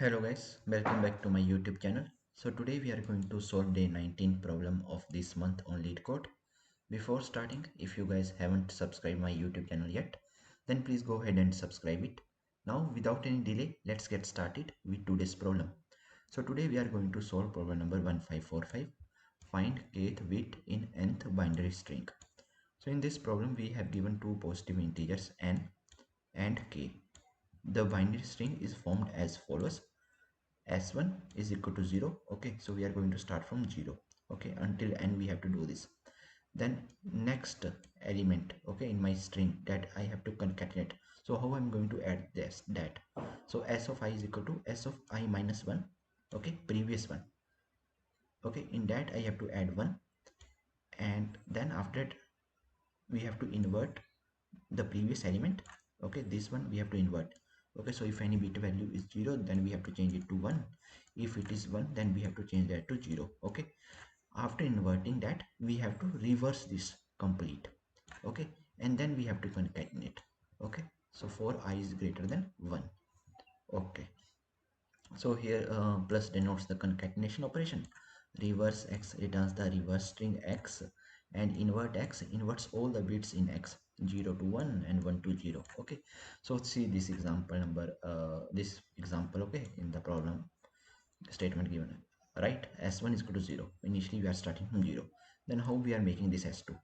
Hello guys, welcome back to my YouTube channel. So today we are going to solve day 19 problem of this month on Leetcode. Before starting, if you guys haven't subscribed my YouTube channel yet, then please go ahead and subscribe it. Now without any delay, let's get started with today's problem. So today we are going to solve problem number 1545. Find kth bit in nth binary string. So in this problem we have given two positive integers n and k. The binary string is formed as follows: s1 is equal to 0. Okay, so we are going to start from 0. Okay, until n we have to do this. Then next element, okay, in my string that I have to concatenate. So how I'm going to add that? So s of I is equal to s of I minus 1. Okay, previous one. Okay, in that I have to add 1, and then after that we have to invert the previous element. Okay, this one we have to invert. Okay, so if any bit value is 0, then we have to change it to 1. If it is 1, then we have to change that to 0. Okay, after inverting that we have to reverse this complete. Okay, and then we have to concatenate. Okay, so for I is greater than 1. Okay, so here plus denotes the concatenation operation. Reverse x returns the reverse string x, and invert x inverts all the bits in x, 0 to 1 and 1 to 0. Okay, so see this example number, this example. Okay, in the problem statement given, right, s1 is equal to 0. Initially we are starting from 0. Then how we are making this s2?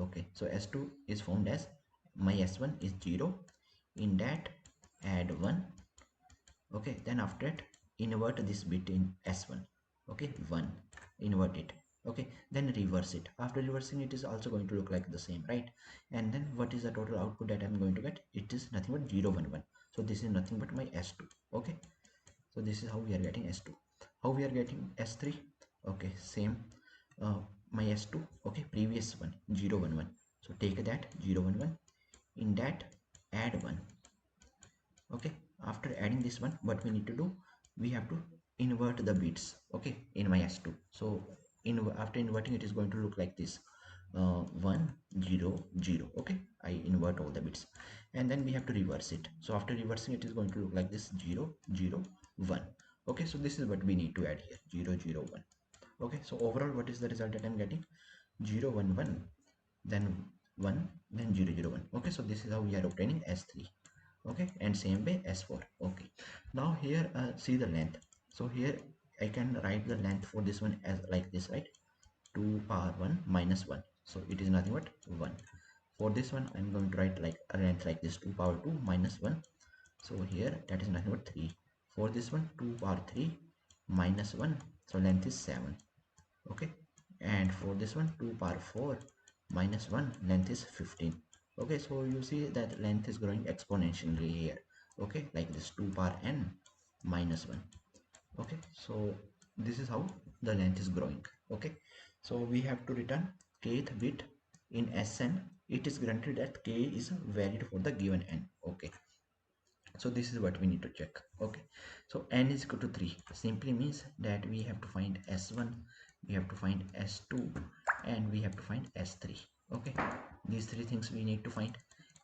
Okay, so s2 is formed as my s1 is 0, in that add 1. Okay, then after that invert this bit in s1. Okay, 1, invert it. Okay, then reverse it. After reversing, it is also going to look like the same, right? And then what is the total output that I'm going to get? It is nothing but 0 1 1. So this is nothing but my s2. Okay, so this is how we are getting s2. How we are getting s3? Okay, same, my s2. Okay, previous one 0 1 1. So take that 0 1 1, in that add 1. Okay, after adding this one, what we need to do, we have to invert the bits. Okay, in my s2. So after inverting, it is going to look like this, 1 0 0. Okay, I invert all the bits, and then we have to reverse it. So after reversing, it is going to look like this, 0 0 1. Okay, so this is what we need to add here, 0 0 1. Okay, so overall what is the result that I'm getting? 0 1 1, then 1, then 0 0 1. Okay, so this is how we are obtaining s3. Okay, and same way s4. Okay, now here see the length. So here I can write the length for this one as like this, right? 2 power 1 minus 1. So it is nothing but 1. For this one I'm going to write like a length like this, 2 power 2 minus 1. So here that is nothing but 3. For this one 2 power 3 minus 1, so length is 7. Okay, and for this one 2 power 4 minus 1, length is 15. Okay, so you see that length is growing exponentially here. Okay, like this, 2 power n minus 1. Okay, so this is how the length is growing. Okay, so we have to return kth bit in Sn. It is granted that k is valid for the given n. Okay, so this is what we need to check. Okay, so n is equal to 3 simply means that we have to find s1, we have to find s2, and we have to find s3. Okay, these three things we need to find,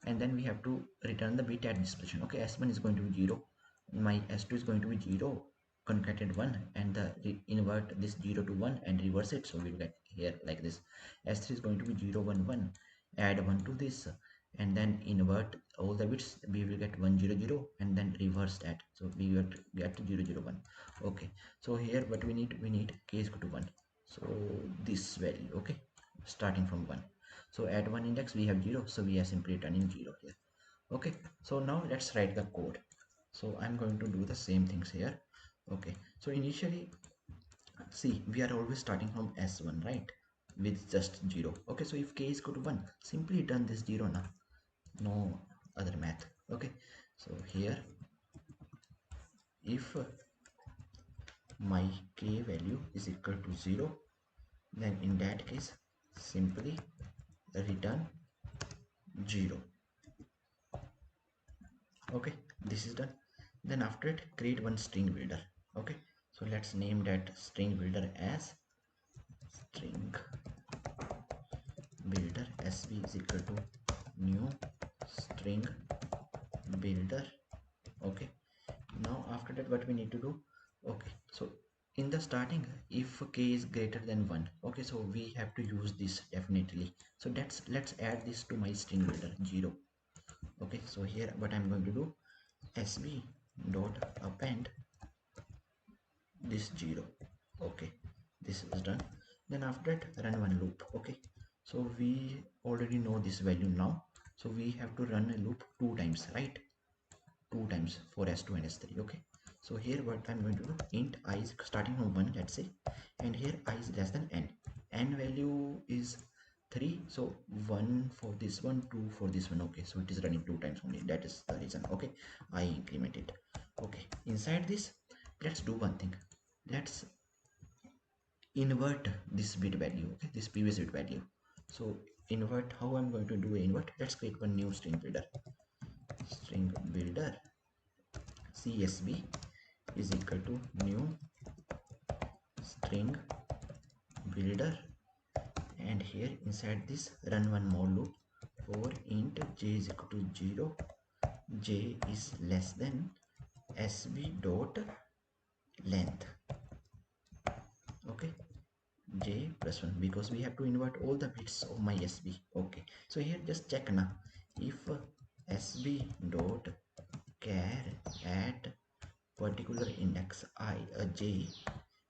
and then we have to return the bit at this position. Okay, s1 is going to be 0, my s2 is going to be 0, concatenate 1, and the invert this 0 to 1 and reverse it. So we'll get here like this, s3 is going to be 0 1 1, add 1 to this, and then invert all the bits, we will get 1 0 0, and then reverse that. So we will get 0 0 1. Okay, so here what we need k is equal to 1. So this value, okay, starting from 1. So at 1 index we have 0, so we are simply returning 0 here. Okay, so now let's write the code. So I'm going to do the same things here. Okay, so initially, see, we are always starting from s1, right, with just 0. Okay, so if k is equal to 1, simply return this 0 now, no other math. Okay, so here if my k value is equal to 0, then in that case simply return 0. Okay, this is done. Then after it, create one string builder. Okay, so let's name that string builder as string builder. Sv is equal to new string builder. Okay, now after after that what we need to do, okay, so in the starting if k is greater than 1, okay, so we have to use this definitely. So let's add this to my string builder 0. Okay, so here what I'm going to do, sb dot append this 0. Okay, this is done. Then after that run one loop. Okay, so we already know this value now, so we have to run a loop two times, right? Two times for s2 and s3. Okay, so here what I'm going to do, int I is starting from 1, let's say, and here I is less than n value is 3, so 1 for this one, 2 for this one. Okay, so it is running two times only, that is the reason. Okay, I increment it. Okay, inside this let's do one thing, let's invert this bit value, okay, this previous bit value. So invert, how I'm going to do a invert, let's create one new string builder, csv is equal to new string builder, and here inside this run one more loop for int j is equal to 0, j is less than sb dot length. Okay, j plus 1, because we have to invert all the bits of my sb. Okay, so here just check now, if sb dot char at particular index I j,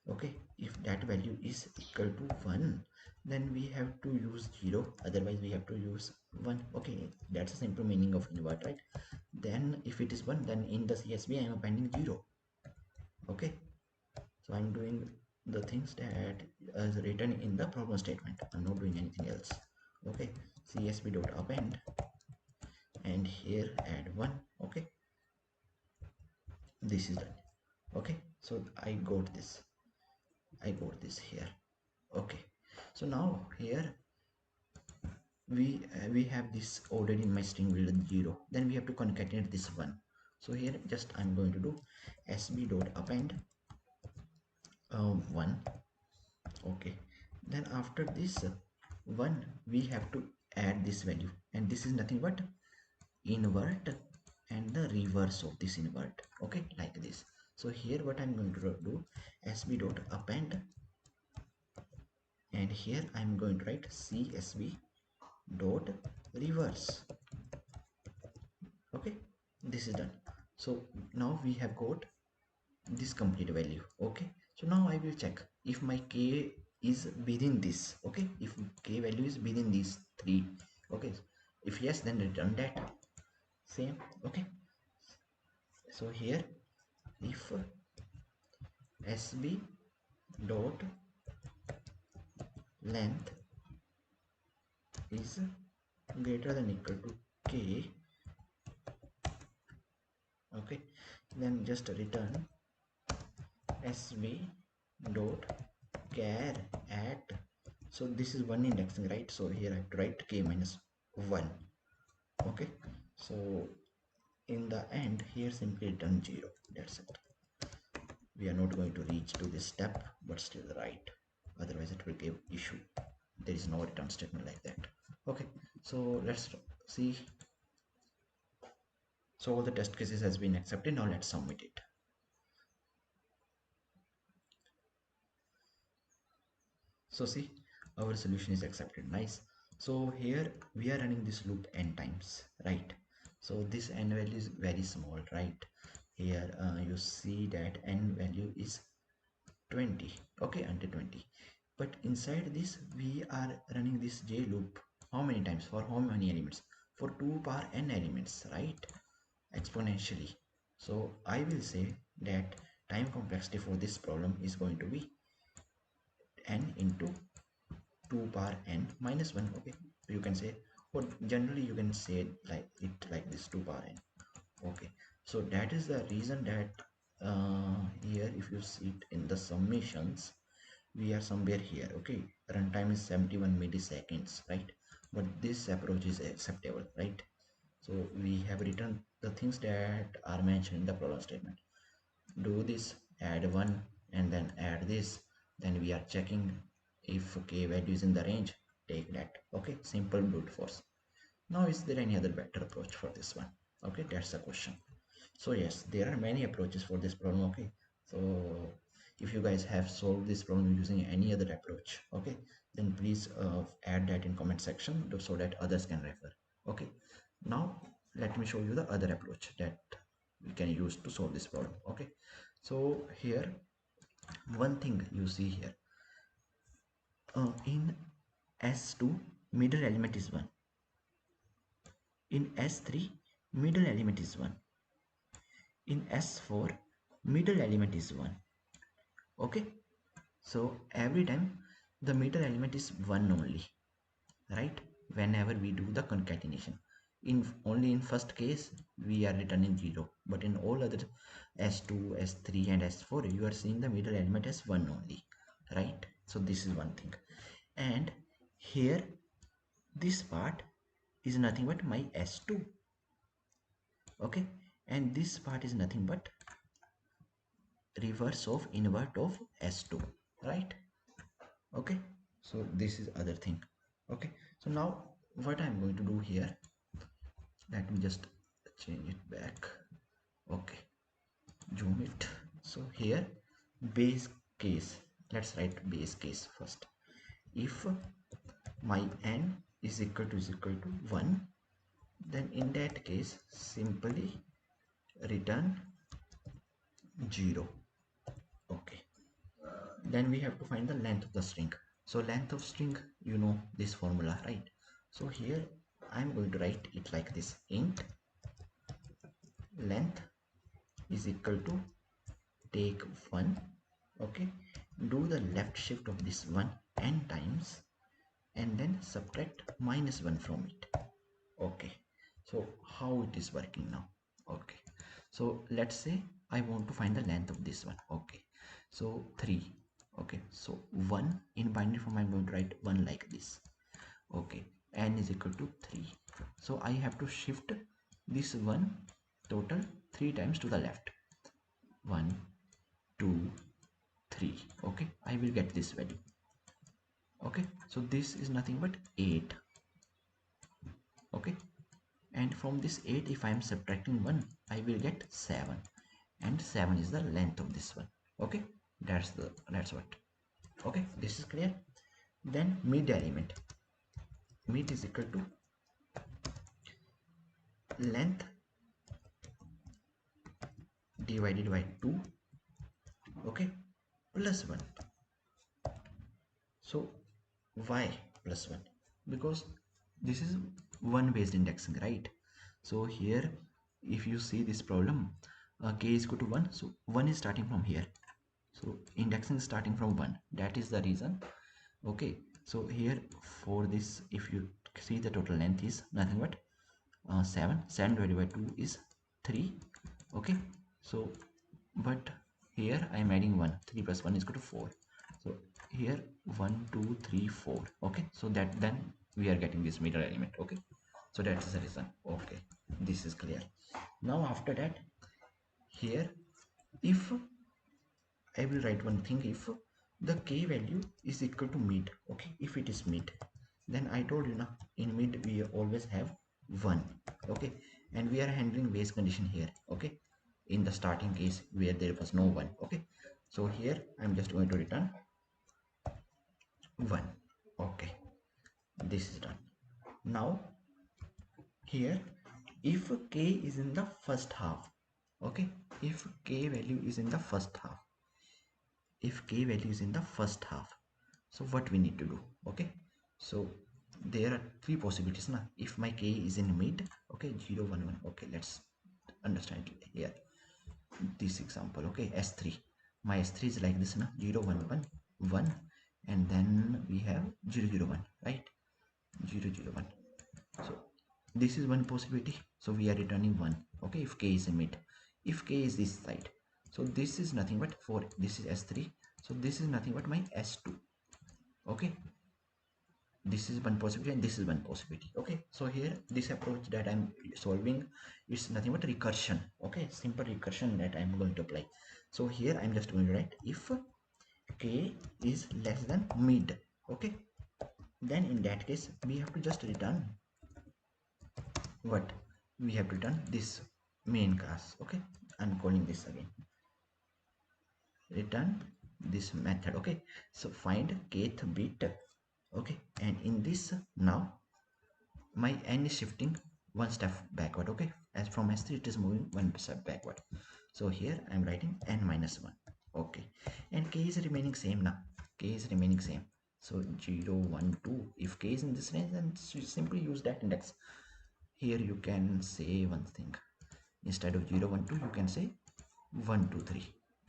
okay, if that value is equal to 1, then we have to use 0, otherwise we have to use 1. Okay, that's the simple meaning of invert, right? Then if it is 1, then in the csv I am appending 0. Okay, so I'm doing the things that is written in the problem statement, I'm not doing anything else. Okay, csv dot append, and here add 1. Okay, this is done. Okay, so I got this here. Okay, so now here we have this already in my string builder 0, then we have to concatenate this 1. So here just I'm going to do sb dot append 1. Okay, then after this 1 we have to add this value, and this is nothing but invert and the reverse of this invert. Okay, like this. So here what I'm going to do, sb dot append, and here I'm going to write csv dot reverse. Okay, this is done. So now we have got this complete value. Okay, so now I will check if my k is within this. Okay, if k value is within these three. Okay, if yes, then return that same. Okay, so here if sb dot length is greater than equal to k, okay, then just return sb dot char at, so this is one indexing, right? So here I have to write k minus 1. Okay, so in the end here simply return 0, that's it. We are not going to reach to this step, but still right, otherwise it will give issue. There is no return statement like that. Okay, so let's see. So all the test cases has been accepted, now let's submit it. So see, our solution is accepted. Nice. So here we are running this loop n times, right? So this n value is very small, right? Here you see that n value is 20. Okay, until 20. But inside this we are running this j loop how many times, for how many elements? For 2 power n elements, right? Exponentially. So I will say that time complexity for this problem is going to be n into 2 power n minus 1. Okay, you can say, or generally you can say it like this, 2 power n. Okay, so that is the reason that here if you see it in the summations, we are somewhere here. Okay, runtime is 71 milliseconds, right? But this approach is acceptable, right? So we have written the things that are mentioned in the problem statement. Do this, add 1, and then add this, then we are checking if k value is in the range, take that. Okay, simple brute force. Now is there any other better approach for this one? Okay, that's the question. So yes, there are many approaches for this problem. Okay, so if you guys have solved this problem using any other approach, okay, then please add that in comment section so that others can refer. Okay, now let me show you the other approach that we can use to solve this problem. Okay, so here one thing you see here, in S2 middle element is 1, in S3 middle element is 1, in S4 middle element is 1. Okay, so every time the middle element is 1 only, right? Whenever we do the concatenation, in only in first case we are returning 0, but in all other S2, S3 and S4 you are seeing the middle element as 1 only, right? So this is one thing. And here this part is nothing but my S2, okay, and this part is nothing but reverse of invert of S2, right? Okay, so this is other thing. Okay, so now what I'm going to do here, let me just change it back. Okay, zoom it. So here base case, let's write base case first. If my n is equal to 1, then in that case simply return 0. Okay, then we have to find the length of the string. So length of string, you know this formula, right? So here I'm going to write it like this: int length is equal to take 1, okay, do the left shift of this 1 n times and then subtract -1 from it. Okay, so how it is working now? Okay, so let's say I want to find the length of this one. Okay, so 3. Okay, so 1 in binary form I'm going to write 1 like this. Okay, n is equal to 3, so I have to shift this one total 3 times to the left. 1 2 3. Okay, I will get this value. Okay, so this is nothing but 8. Okay, and from this 8 if I am subtracting 1 I will get 7, and 7 is the length of this one. Okay, that's what. Okay, this is clear. Then mid element, mid is equal to length divided by 2, okay, plus 1. So why plus 1? Because this is 1 based indexing, right? So here if you see this problem, k is equal to 1, so 1 is starting from here, so indexing is starting from 1. That is the reason. Okay, so here for this, if you see the total length is nothing but 7. 7 divided by 2 is 3. Okay, so but here I am adding 1. 3 plus 1 is equal to 4. So here 1 2 3 4. Okay, so that then we are getting this middle element. Okay, so that is the reason. Okay, this is clear. Now after that, here if I will write one thing, if the k value is equal to mid, okay, if it is mid, then I told you now in mid we always have 1. Okay, and we are handling base condition here. Okay, in the starting case where there was no 1. Okay, so here I'm just going to return 1. Okay, this is done. Now here if k is in the first half, okay, if k value is in the first half, if k value is in the first half, so what we need to do? Okay, so there are 3 possibilities now. If my k is in mid, okay, 0 1 1. Okay, let's understand here this example. Okay, s3, my s3 is like this now: 0 1 1 1, and then we have 0 0 1, right? 0 0 1. So this is one possibility, so we are returning 1. Okay, if k is a mid. If k is this side, so this is nothing but 4. This is s3, so this is nothing but my s2. Okay, this is one possibility and this is one possibility. Okay, so here this approach that I'm solving is nothing but recursion. Okay, simple recursion that I'm going to apply. So here I'm just going to write if k is less than mid. Okay, then in that case we have to just return what? We have to return this main class. Okay, I'm calling this again, return this method. Okay, so find kth bit. Okay, and in this now my n is shifting one step backward. Okay, as from s3 it is moving one step backward, so here I'm writing n minus 1. Okay, and k is remaining same now. K is remaining same, so 0 1 2. If k is in this range, then you simply use that index. Here you can say one thing, instead of 0 1 2 you can say 1 2 3.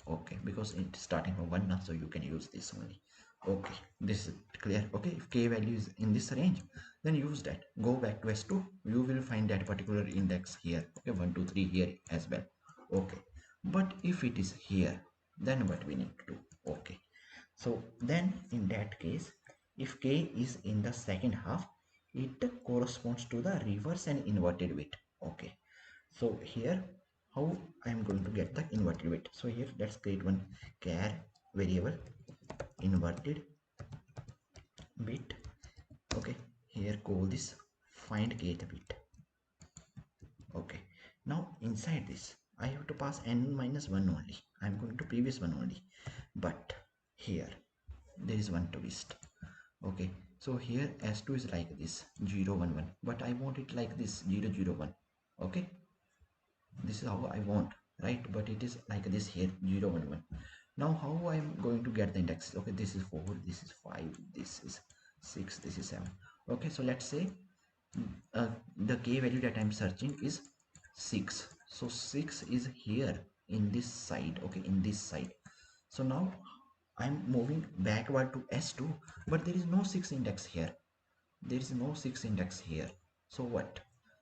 Okay, because it's starting from 1 now, so you can use this only. Okay, this is clear. Okay, if k value is in this range, then use that. Go back to s2, you will find that particular index here. Okay, 1 2 3 here as well. Okay, but if it is here, then what we need to do? Okay, so then in that case, if k is in the second half, it corresponds to the reverse and inverted bit. Okay, so here how I am going to get the inverted bit. So here let's create one char variable inverted bit. Okay, here call this find kth bit. Okay, now inside this I have to pass n minus 1 only. I'm going to previous one only, but here there is one twist. Okay, so here s2 is like this 0 1 1, but I want it like this 0 0 1. Okay, this is how I want, right? But it is like this here 0 1 1. Now how I'm going to get the indexes? Okay, this is 4, this is 5, this is 6, this is 7. Okay, so let's say the k value that I'm searching is 6, so 6 is here in this side. Okay, in this side. So now I'm moving backward to s2, but there is no 6 index here. There is no 6 index here. So what?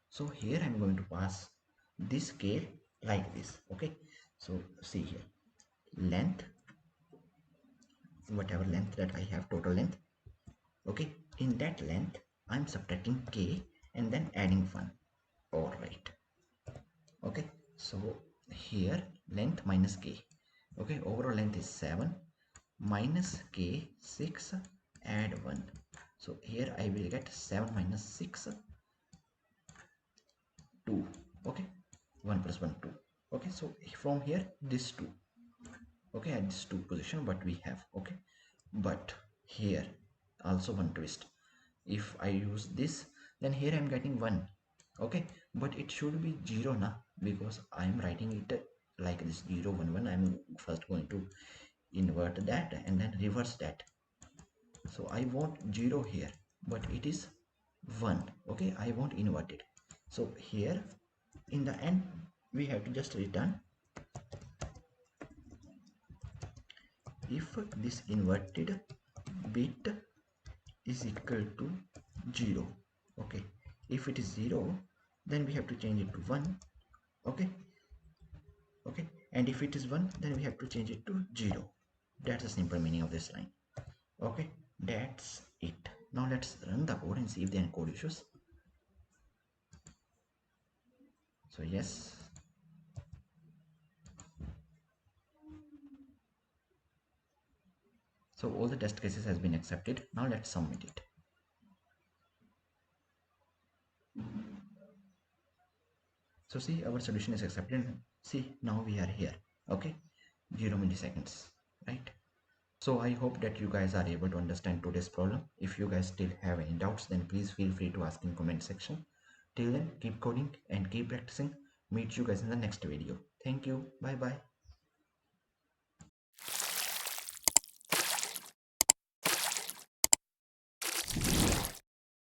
So here I'm going to pass this k like this. Okay, so see here, length, whatever length that I have, total length. Okay, in that length I'm subtracting k and then adding 1. All right. Okay, so here length minus k. Okay, overall length is 7 minus k 6, add 1. So here I will get 7 minus 6 2. Okay, 1 plus 1 2. Okay, so from here this 2. Okay, at this 2 position what we have. Okay, but here also one twist. If I use this, then here I'm getting 1. Okay, but it should be 0 now, because I'm writing it like this 0 1 1. I'm first going to invert that and then reverse that. So I want 0 here, but it is 1. Okay, I want inverted. So here in the end we have to just return if this inverted bit is equal to 0. Okay, if it is 0, then we have to change it to 1. Okay, okay, and if it is 1, then we have to change it to 0. That's the simple meaning of this line. Okay, that's it. Now let's run the code and see if there are code issues. So yes, so all the test cases has been accepted. Now let's submit it. So see, our solution is accepted. See, now we are here. Okay, 0 milliseconds, right? So I hope that you guys are able to understand today's problem. If you guys still have any doubts, then please feel free to ask in comment section. Till then, keep coding and keep practicing. Meet you guys in the next video. Thank you. Bye bye.